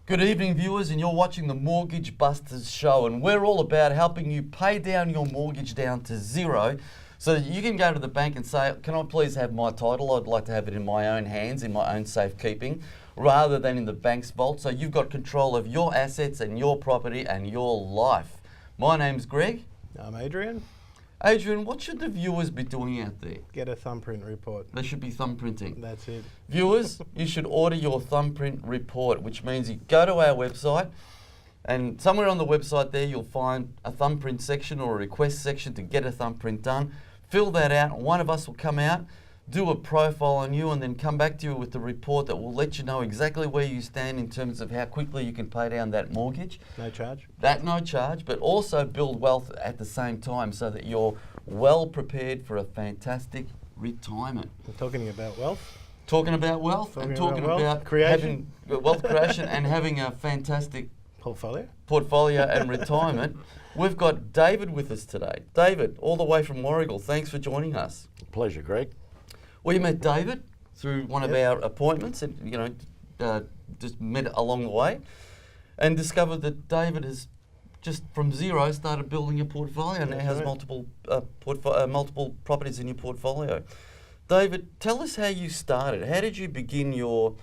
Good evening, viewers, and you're watching the Mortgage Busters show, and we're all about helping you pay down your mortgage down to zero so that you can go to the bank and say, can I please have my title? I'd like to have it in my own hands, in my own safekeeping, rather than in the bank's vault, so you've got control of your assets and your property and your life. My name's Greg. I'm Adrian. Adrian, what should the viewers be doing out there? Get a thumbprint report. They should be thumbprinting. That's it. Viewers, you should order your thumbprint report, which means you go to our website, and somewhere on the website there you'll find a thumbprint section or a request section to get a thumbprint done. Fill that out, and one of us will come out, do a profile on you, and then come back to you with the report that will let you know exactly where you stand in terms of how quickly you can pay down that mortgage. No charge? No charge, but also build wealth at the same time so that you're well prepared for a fantastic retirement. We're talking about wealth. Talking about wealth and talking about creation. having wealth creation and having a fantastic portfolio and retirement. We've got David with us today. David, all the way from Waragul, thanks for joining us. Pleasure, Greg. We met David through one of our appointments, and just met along the way, and discovered that David has just from zero started building a portfolio and now has multiple properties in your portfolio. David, tell us how you started. How did you begin your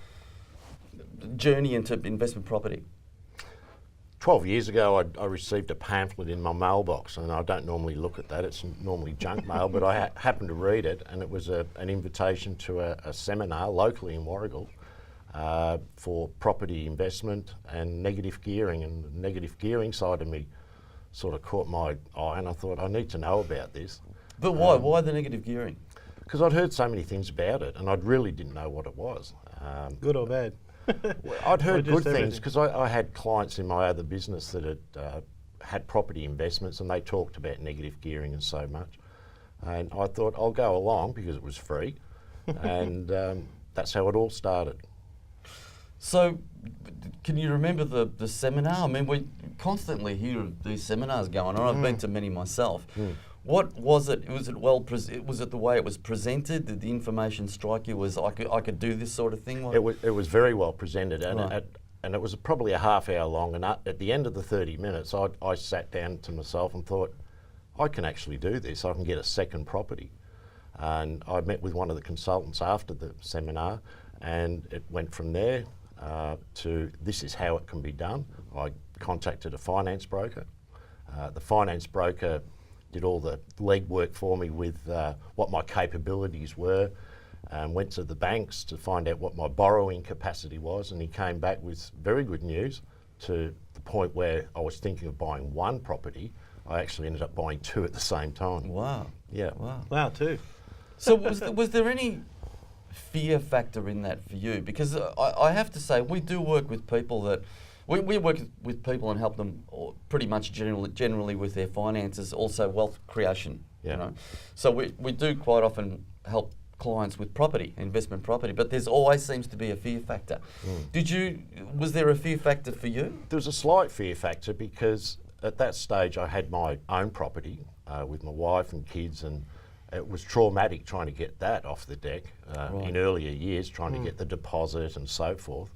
journey into investment property? 12 years ago, I received a pamphlet in my mailbox, and I don't normally look at that. It's normally junk mail, but I happened to read it, and it was an invitation to a seminar locally in Waragul for property investment and negative gearing. And the negative gearing side of me sort of caught my eye, and I thought, I need to know about this. But why? Why the negative gearing? Because I'd heard so many things about it, and I really didn't know what it was. Good or bad? I'd heard good things because I had clients in my other business that had property investments, and they talked about negative gearing and so much. And I thought I'll go along because it was free, and that's how it all started. So, can you remember the seminar? I mean, we constantly hear of these seminars going on. I've been to many myself. What was it? Was it was it the way it was presented? Did the information strike you as I could do this sort of thing? It was very well presented, and right. And it was probably a half hour long. And at the end of the 30 minutes, I sat down to myself and thought, I can actually do this. I can get a second property. And I met with one of the consultants after the seminar, and it went from there to this is how it can be done. I contacted a finance broker. The finance broker did all the legwork for me with what my capabilities were, and went to the banks to find out what my borrowing capacity was, and he came back with very good news to the point where I was thinking of buying one property. I actually ended up buying two at the same time. Wow. Yeah. Wow, two. So was there any fear factor in that for you? Because I have to say, we do work with people that we work with people and help them pretty much generally with their finances, also wealth creation. Yeah. So we do quite often help clients with property, investment property, but there's always seems to be a fear factor. Was there a fear factor for you? There was a slight fear factor because at that stage I had my own property with my wife and kids, and it was traumatic trying to get that off the deck in earlier years, trying to get the deposit and so forth.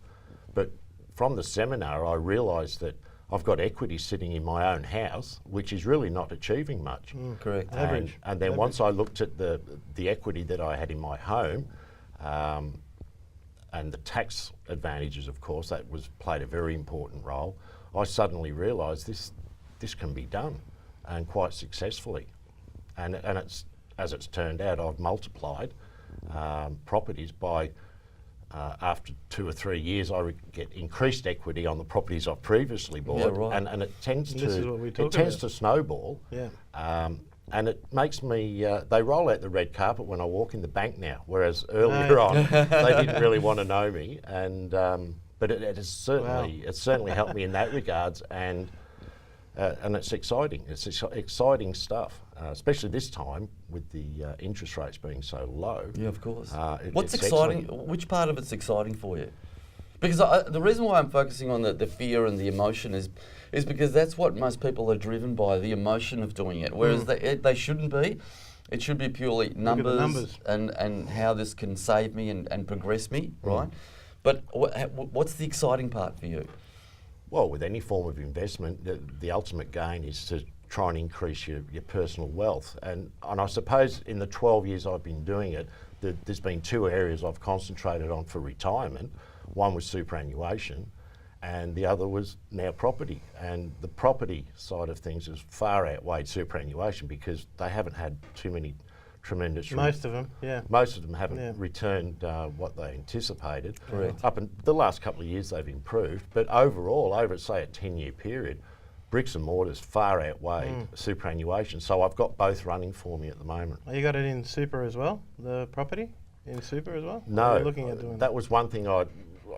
But from the seminar, I realised that I've got equity sitting in my own house, which is really not achieving much. Correct. Average. And then once I looked at the equity that I had in my home, and the tax advantages, of course, that played a very important role. I suddenly realised this can be done, and quite successfully. And as it's turned out, I've multiplied properties by. After 2 or 3 years, I get increased equity on the properties I've previously bought, Yeah, right. and it tends to snowball. Yeah. And it makes me. They roll out the red carpet when I walk in the bank now, whereas earlier on they didn't really want to know me. And but it has certainly helped me in that regards, and it's exciting. It's exciting stuff, especially this time with the interest rates being so low. Yeah, of course. What's exciting? Which part of it's exciting for you? Because the reason why I'm focusing on the fear and the emotion is because that's what most people are driven by, the emotion of doing it. Whereas they shouldn't be. It should be purely numbers. And how this can save me and progress me, right? But what's the exciting part for you? Well, with any form of investment, the ultimate gain is to try and increase your personal wealth. And I suppose in the 12 years I've been doing it, there's been two areas I've concentrated on for retirement. One was superannuation, and the other was now property. And the property side of things has far outweighed superannuation because they haven't had too many tremendous... Most of them, yeah. Most of them haven't returned what they anticipated. Correct. Up in the last couple of years they've improved, but overall, over say a 10-year period, bricks and mortars far outweighed superannuation. So I've got both running for me at the moment. Oh, you got it in super as well, the property in super as well? No, Are you looking at doing that was one thing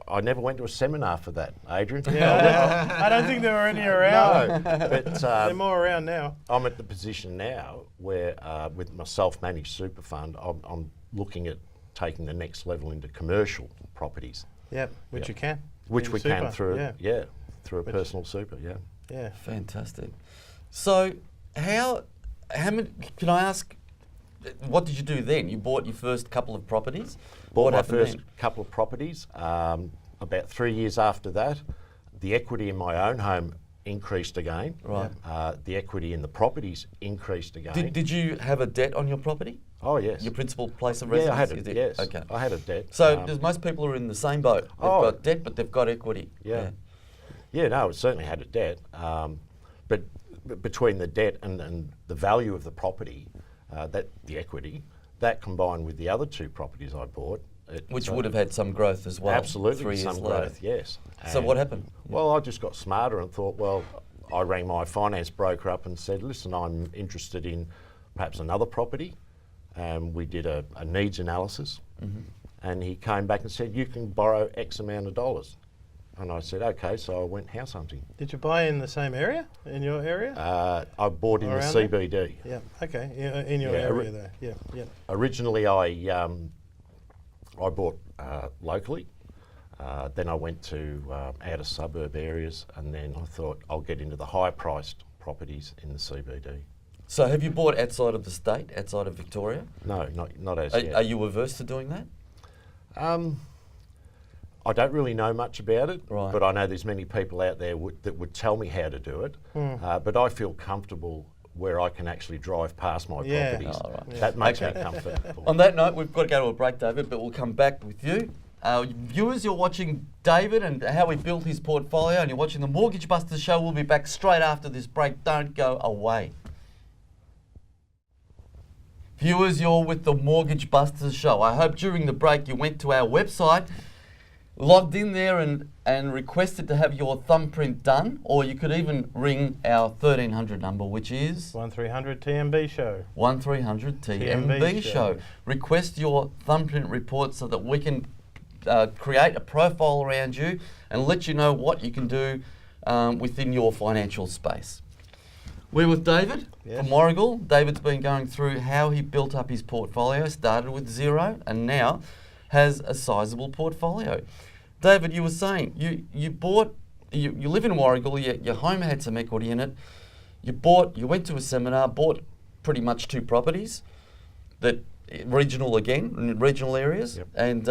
I never went to a seminar for that, Adrian. Yeah, I don't think there were any around. No, but They're more around now. I'm at the position now where, with my self-managed super fund, I'm looking at taking the next level into commercial properties. Yep, which you can. Which in we super, can through, yeah. through a personal super, Yeah. Fantastic. So, how many? Can I ask? What did you do then? You bought your first couple of properties. Bought What my happened first then? couple of properties. About 3 years after that, the equity in my own home increased again. Right. The equity in the properties increased again. Did you have a debt on your property? Oh yes. Your principal place of Yeah, residence? I had You a did? yes. Okay. I had a debt. So most people are in the same boat. They've got debt, but they've got equity. Yeah. Yeah, no, it certainly had a debt. But between the debt and the value of the property, the equity, that combined with the other two properties I bought. Which would have had some growth as well. Absolutely, 3 years some later. growth, yes. So what happened? Well, I just got smarter and thought, well, I rang my finance broker up and said, listen, I'm interested in perhaps another property. We did a needs analysis, and he came back and said, you can borrow X amount of dollars. And I said, okay, so I went house hunting. Did you buy in the same area, in your area? I bought in the Around there? CBD. Yeah, okay, in your area there, yeah. Originally, I bought locally. Then I went to outer suburb areas, and then I thought I'll get into the higher priced properties in the CBD. So have you bought outside of the state, outside of Victoria? No, not as yet. Are you averse to doing that? I don't really know much about it, Right. but I know there's many people out there that would tell me how to do it. But I feel comfortable where I can actually drive past my properties. Oh, right. Yeah. That makes me comfortable. On that note, we've got to go to a break, David, but we'll come back with you. Viewers, you're watching David and how he built his portfolio, and you're watching the Mortgage Busters show. We'll be back straight after this break. Don't go away. Viewers, you're with the Mortgage Busters show. I hope during the break you went to our website, logged in there and requested to have your thumbprint done, or you could even ring our 1300 number, which is 1300 TMB show. 1300 TMB TMB show. show. Request your thumbprint report so that we can create a profile around you and let you know what you can do within your financial space. We're with David from Waragul. David's been going through how he built up his portfolio, started with zero and now has a sizable portfolio. David, you were saying you live in Waragul, your home had some equity in it. You went to a seminar, bought pretty much 2 properties that in regional areas, and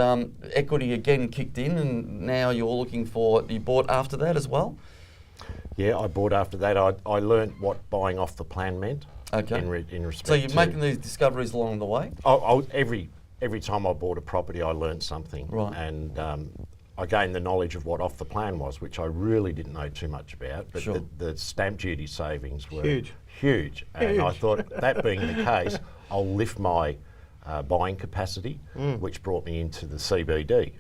equity again kicked in, and now you bought after that as well? Yeah, I bought after that. I learned what buying off the plan meant. Okay. In respect So you're to making these discoveries along the way? Every time I bought a property, I learned something. Right. And I gained the knowledge of what off the plan was, which I really didn't know too much about. But Sure. the stamp duty savings were Huge. And I thought, that being the case, I'll lift my buying capacity, which brought me into the CBD.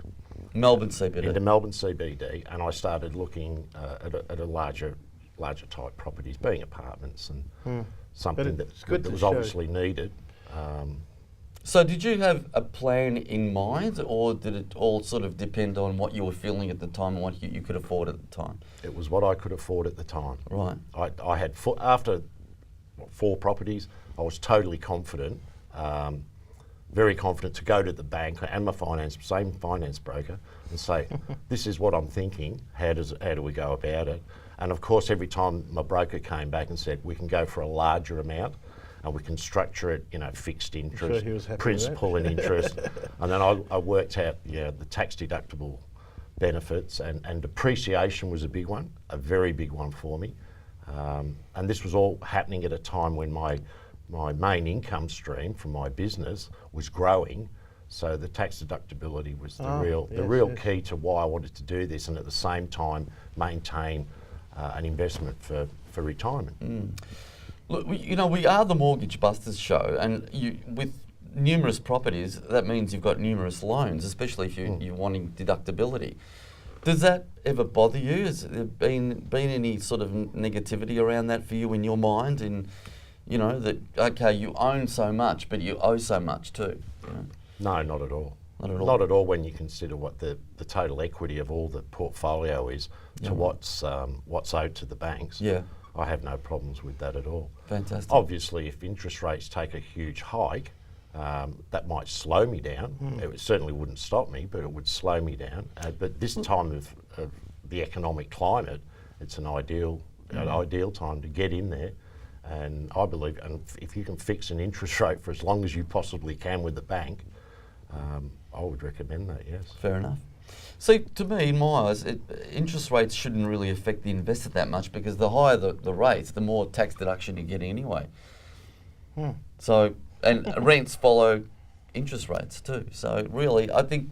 Melbourne CBD. Into Melbourne CBD, and I started looking at a larger type properties, being apartments and something But it's good that to was show. obviously needed. So did you have a plan in mind, or did it all sort of depend on what you were feeling at the time and what you could afford at the time? It was what I could afford at the time. Right. I had after 4 properties, I was totally confident, very confident to go to the bank and my same finance broker and say, this is what I'm thinking, how do we go about it? And of course, every time my broker came back and said, we can go for a larger amount and we can structure it, fixed interest, sure he was happy with principal and interest. And then I worked out, the tax deductible benefits, and depreciation was a big one, a very big one for me. And this was all happening at a time when my main income stream from my business was growing. So the tax deductibility was the real key to why I wanted to do this, and at the same time maintain an investment for retirement. Look, we are the Mortgage Busters show, and with numerous properties, that means you've got numerous loans, especially if you're wanting deductibility. Does that ever bother you? Has there been any sort of negativity around that for you in your mind? And that okay, you own so much, but you owe so much too. No, not at all. Not at all. Not at all when you consider what the total equity of all the portfolio is to what's owed to the banks. Yeah. I have no problems with that at all. Fantastic. Obviously, if interest rates take a huge hike, that might slow me down. It certainly wouldn't stop me, but it would slow me down. But this time of the economic climate, it's an ideal time to get in there. And I believe, and if you can fix an interest rate for as long as you possibly can with the bank, I would recommend that, yes. Fair enough. See, to me, in my eyes, interest rates shouldn't really affect the investor that much, because the higher the rates, the more tax deduction you get anyway. So, and rents follow interest rates too. So really, I think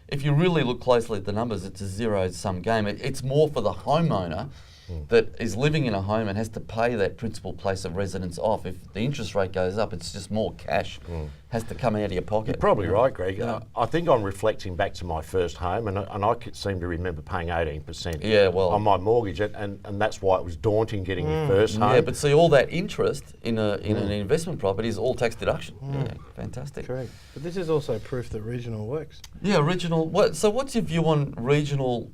if you really look closely at the numbers, it's a zero-sum game. It's more for the homeowner that is living in a home and has to pay that principal place of residence off. If the interest rate goes up, it's just more cash has to come out of your pocket. You're probably right, Greg. Yeah. I think I'm reflecting back to my first home, and I seem to remember paying 18% on my mortgage, and that's why it was daunting getting your first home. Yeah, but see, all that interest in an investment property is all tax deduction. Yeah, fantastic. Correct. But this is also proof that regional works. Yeah, regional. So what's your view on regional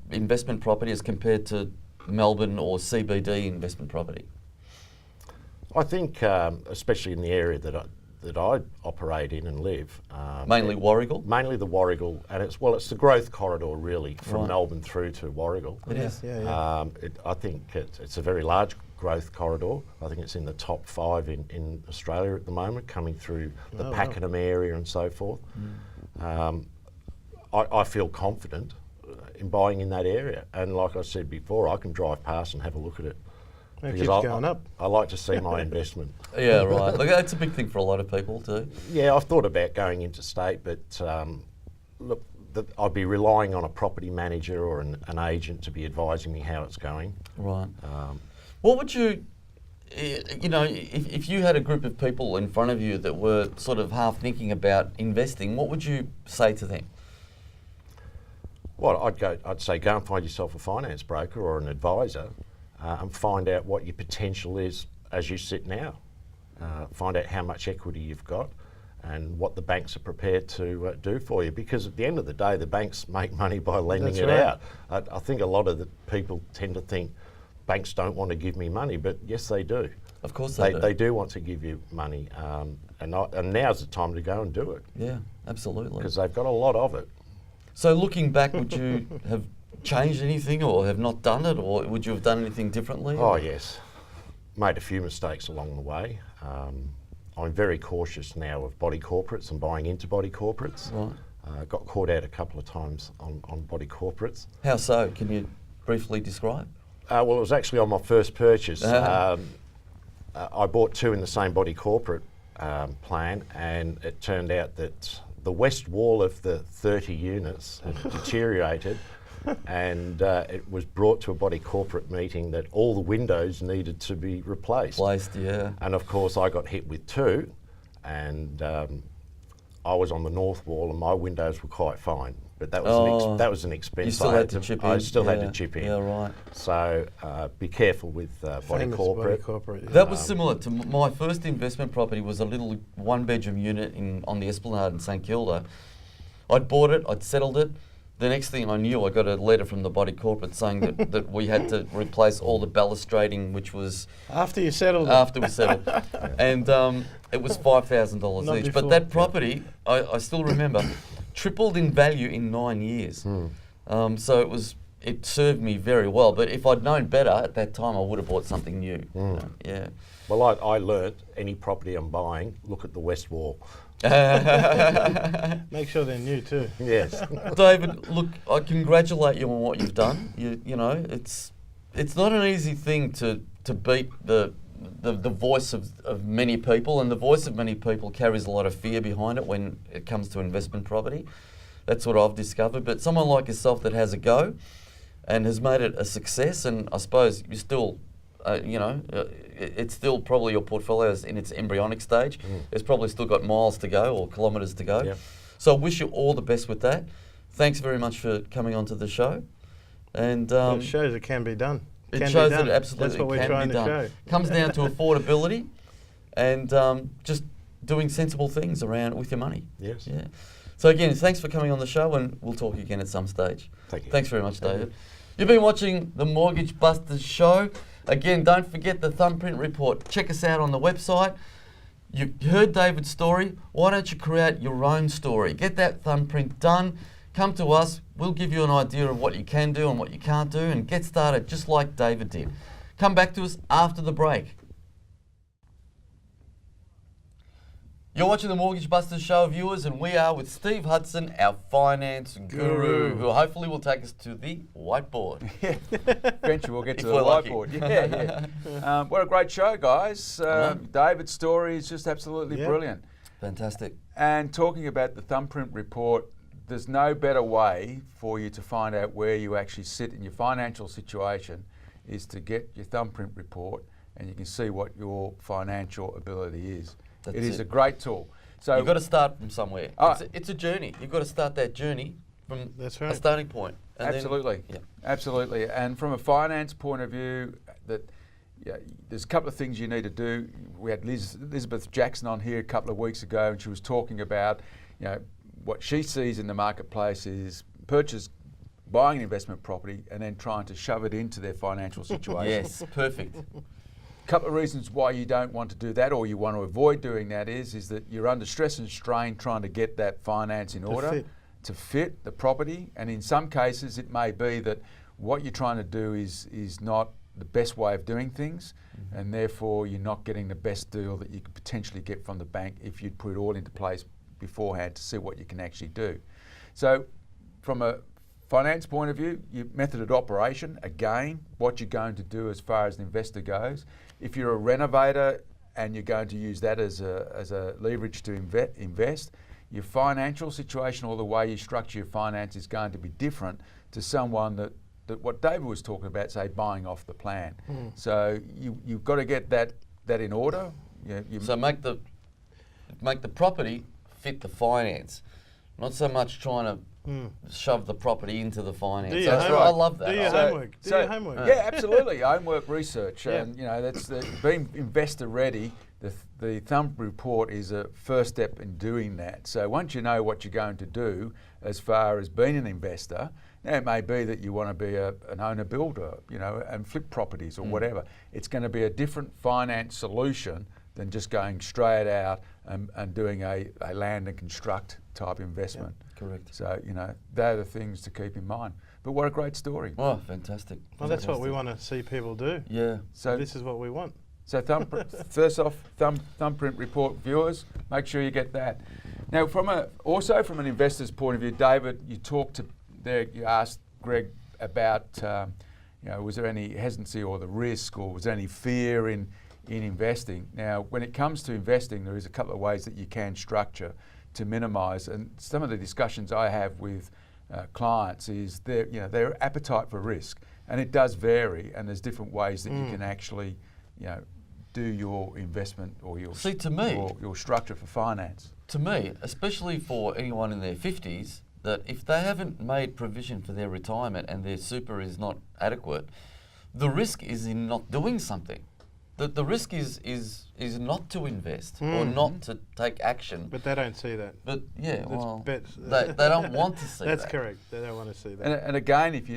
investment property as compared to Melbourne or CBD investment property? I think, especially in the area that I operate in and live, Mainly Waragul? Mainly the Waragul, and it's the growth corridor really from Melbourne through to Waragul. It is. Yeah. I think it's a very large growth corridor. I think it's in the top 5 in Australia at the moment, coming through the Pakenham area and so forth. I feel confident in buying in that area, and like I said before, I can drive past and have a look at it. It keeps going up. I like to see my investment. Yeah, right. Look, that's a big thing for a lot of people too. Yeah, I've thought about going interstate, but look, I'd be relying on a property manager or an agent to be advising me how it's going. Right. What would you, if you had a group of people in front of you that were sort of half thinking about investing, what would you say to them? Well, I'd say go and find yourself a finance broker or an advisor, and find out what your potential is as you sit now. Find out how much equity you've got and what the banks are prepared to do for you. Because at the end of the day, the banks make money by lending out. I think a lot of the people tend to think banks don't want to give me money, but yes, they do. Of course they do. They do want to give you money, and now's the time to go and do it. Yeah, absolutely. Because they've got a lot of it. So looking back, would you have changed anything or have not done it, or would you have done anything differently? Oh yes, made a few mistakes along the way. I'm very cautious now of body corporates and buying into body corporates. Right. Got caught out a couple of times on body corporates. How so? Can you briefly describe? Well, it was actually on my first purchase. I bought 2 in the same body corporate plan, and it turned out that the west wall of the 30 units had deteriorated, and it was brought to a body corporate meeting that all the windows needed to be replaced. And of course I got hit with 2, and I was on the north wall and my windows were quite fine, but that was an expense. You still had to chip in. I still had to chip in. Yeah, right. So be careful with body corporate. That was similar to my first investment property. Was a little 1-bedroom unit on the Esplanade in St Kilda. I'd bought it, I'd settled it. The next thing I knew, I got a letter from the body corporate saying that we had to replace all the balustrading, which was after you settled. After we settled, and it was $5,000 each. But that property, I still remember, tripled in value in 9 years. So it served me very well. But if I'd known better at that time, I would have bought something new. Yeah. Well, I learnt any property I'm buying, look at the west wall. Make sure they're new too. Yes. David, look, I congratulate you on what you've done. You know, it's not an easy thing to beat the voice of many people, and the voice of many people carries a lot of fear behind it when it comes to investment property. That's what I've discovered. But someone like yourself that has a go and has made it a success, and I suppose you still, it's still probably your portfolio is in its embryonic stage. It's probably still got miles to go or kilometres to go. Yep. So I wish you all the best with that. Thanks very much for coming onto the show. And It shows it can be done. it Can be shows done. that it absolutely That's what we're can trying be to done. show. Comes down to affordability and just doing sensible things around with your money. Yes. Yeah. So again, thanks for coming on the show, and we'll talk again at some stage. Thank you. Thanks very much, David. You've been watching the Mortgage Busters show. Again, don't forget the thumbprint report. Check us out on the website. You heard David's story. Why don't you create your own story? Get that thumbprint done. Come to us. We'll give you an idea of what you can do and what you can't do, and get started just like David did. Come back to us after the break. You're watching the Mortgage Busters show, viewers, and we are with Steve Hudson, our finance guru, who hopefully will take us to the whiteboard. Eventually we'll get to If the we're lucky. whiteboard. Yeah. What a great show, guys. David's story is just absolutely brilliant. Fantastic. And talking about the thumbprint report, there's no better way for you to find out where you actually sit in your financial situation is to get your thumbprint report, and you can see what your financial ability is. That's It is it. a great tool. So You've got to start from somewhere. Ah. It's a journey. You've got to start that journey from That's a right. starting point. And then- absolutely, yeah. absolutely. And from a finance point of view, there's a couple of things you need to do. We had Elizabeth Jackson on here a couple of weeks ago, and she was talking about, what she sees in the marketplace is buying an investment property and then trying to shove it into their financial situation. Yes, perfect. Couple of reasons why you don't want to do that, or you want to avoid doing that, is that you're under stress and strain trying to get that finance in order to fit the property, and in some cases it may be that what you're trying to do is not the best way of doing things, and therefore you're not getting the best deal that you could potentially get from the bank if you'd put it all into place beforehand to see what you can actually do. So from a finance point of view, your method of operation, again, what you're going to do as far as an investor goes. If you're a renovator and you're going to use that as a leverage to invest, your financial situation or the way you structure your finance is going to be different to someone that what David was talking about, say, buying off the plan. So you've got to get that in order. So make the property fit the finance, not so much trying to shove the property into the finance. Do your That's homework. right. I love that. Do your I love- homework. Do your homework. Yeah, absolutely. Homework research, Yeah. and that's being investor ready. The thumb report is a first step in doing that. So once you know what you're going to do as far as being an investor, now it may be that you want to be an owner builder, and flip properties or whatever. It's going to be a different finance solution than just going straight out and doing a land and construct type investment. Correct. So, they're the things to keep in mind. But what a great story. Oh, fantastic. Well, that's what we Fantastic. want to see people do. Yeah. So This is what we want. So first off, thumbprint report viewers, make sure you get that. Now, also from an investor's point of view, David, you asked Greg about, was there any hesitancy or the risk, or was there any fear in investing? Now, when it comes to investing, there is a couple of ways that you can structure to minimise, and some of the discussions I have with clients is their appetite for risk, and it does vary, and there's different ways that you can actually, do your investment or your your structure for finance. To me, especially for anyone in their 50s, that if they haven't made provision for their retirement and their super is not adequate, the risk is in not doing something. The risk is not to invest or not to take action. But they don't see that. But yeah, That's they don't want to see That's that. correct. They don't want to see that. And again, if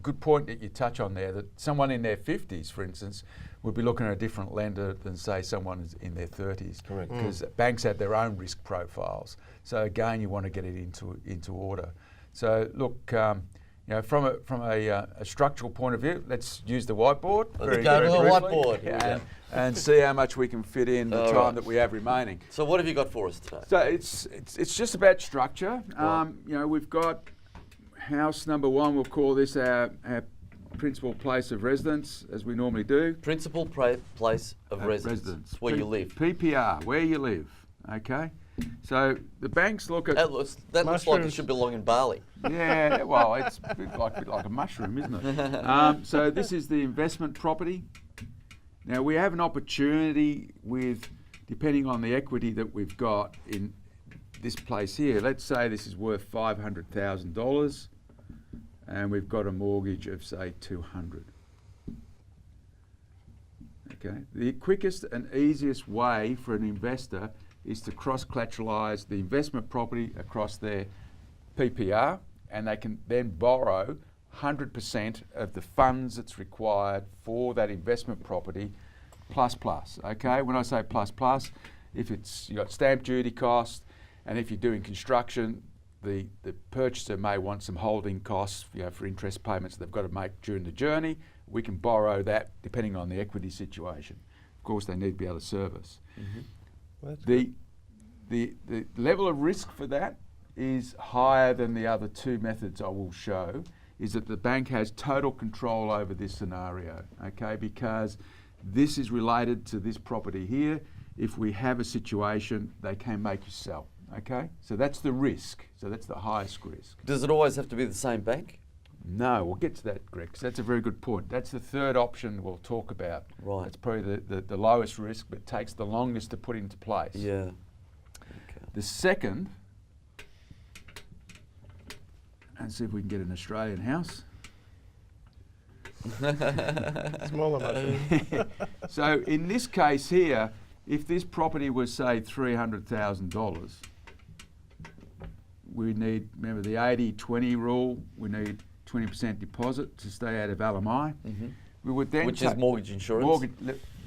good point that you touch on there, that someone in their 50s, for instance, would be looking at a different lender than, say, someone in their 30s. Correct. Because banks have their own risk profiles. So again, you want to get it into order. So look, from a structural point of view, let's use the whiteboard. Let's go to the briefly, whiteboard. Here we go. and see how much we can fit in the All time right. that we have remaining. So what have you got for us today? So it's just about structure. We've got house number one. We'll call this our principal place of residence, as we normally do. Principal place of residence. Where you live. PPR, where you live. Okay. So the banks look at. That looks like it Mushrooms. should belong in Bali. Yeah, well, it's a bit like a mushroom, isn't it? So this is the investment property. Now we have an opportunity with, depending on the equity that we've got in this place here. Let's say this is worth $500,000, and we've got a mortgage of say $200,000. Okay. The quickest and easiest way for an investor is to cross-collateralise the investment property across their PPR, and they can then borrow 100% of the funds that's required for that investment property, plus. Okay, when I say plus, if it's you got stamp duty costs, and if you're doing construction, the purchaser may want some holding costs, for interest payments they've got to make during the journey. We can borrow that depending on the equity situation. Of course, they need to be able to service. Mm-hmm. Well, that's The level of risk for that is higher than the other two methods I will show, is that the bank has total control over this scenario, okay, because this is related to this property here. If we have a situation, they can make you sell, okay? So that's the risk, so that's the highest risk. Does it always have to be the same bank? No, we'll get to that, Greg, 'cause that's a very good point. That's the third option we'll talk about. Right. That's probably the lowest risk, but takes the longest to put into place. Yeah. The second, and see if we can get an Australian house. smaller mushroom. So in this case here, if this property was say $300,000, we need, remember the 80-20 rule, we need 20% deposit to stay out of LMI. Mm-hmm. We would then Which is mortgage insurance.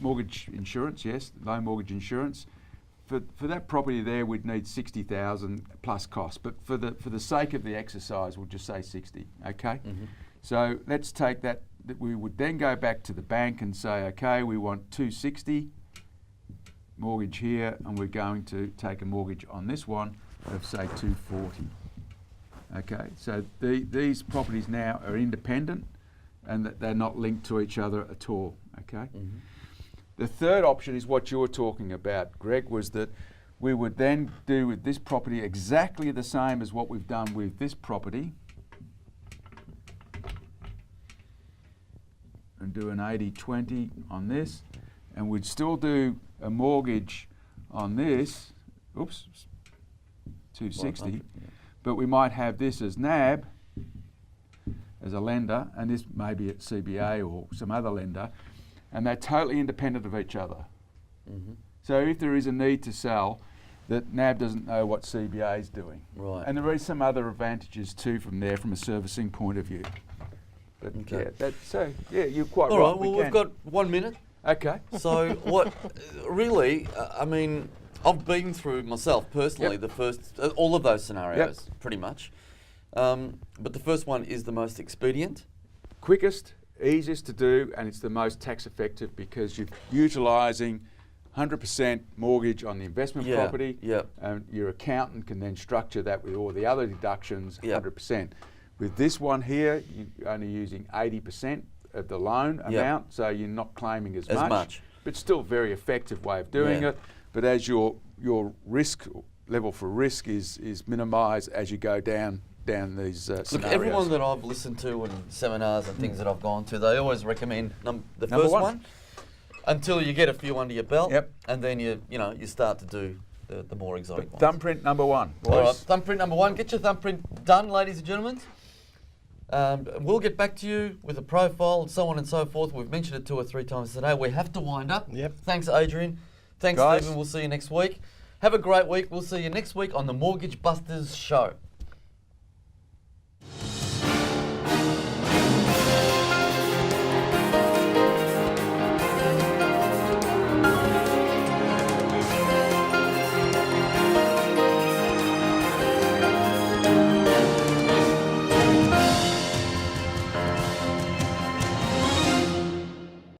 Mortgage insurance, yes, loan mortgage insurance. For that property there, we'd need 60,000 plus costs. But for the sake of the exercise, we'll just say 60. Okay. Mm-hmm. So let's take that. We would then go back to the bank and say, okay, we want 260 mortgage here, and we're going to take a mortgage on this one of say 240. Okay. So these properties now are independent, and that they're not linked to each other at all. Okay. Mm-hmm. The third option is what you were talking about, Greg, was that we would then do with this property exactly the same as what we've done with this property, and do an 80-20 on this, and we'd still do a mortgage on this, 260, but we might have this as NAB, as a lender, and this maybe at CBA or some other lender, and they're totally independent of each other. Mm-hmm. So if there is a need to sell, that NAB doesn't know what CBA is doing. Right. And there is some other advantages too from there, from a servicing point of view. But Okay. you're quite All right. right. Well, we've got 1 minute. Okay. So what? Really, I mean, I've been through myself personally Yep. the first all of those scenarios, pretty much. But the first one is the most expedient. Quickest, easiest to do, and it's the most tax effective because you're utilising 100% mortgage on the investment Yeah, property, yeah. and your accountant can then structure that with all the other deductions, Yeah. 100%. With this one here, you're only using 80% of the loan Yeah. amount, so you're not claiming as As much. much. But still very effective way of doing Yeah. it. But as your risk level for risk is minimised as you go down these scenarios. Look, everyone that I've listened to and seminars and things that I've gone to, they always recommend the Number first one. one until you get a few under your belt, Yep. and then you start to do the more exotic ones. Thumbprint number one. All right, boys. thumbprint number one. Get your thumbprint done, ladies and gentlemen. We'll get back to you with a profile and so on and so forth. We've mentioned it 2 or 3 times today. We have to wind up. Yep. Thanks, Adrian. Thanks, Guys. Stephen. We'll see you next week. Have a great week. We'll see you next week on the Mortgage Busters Show.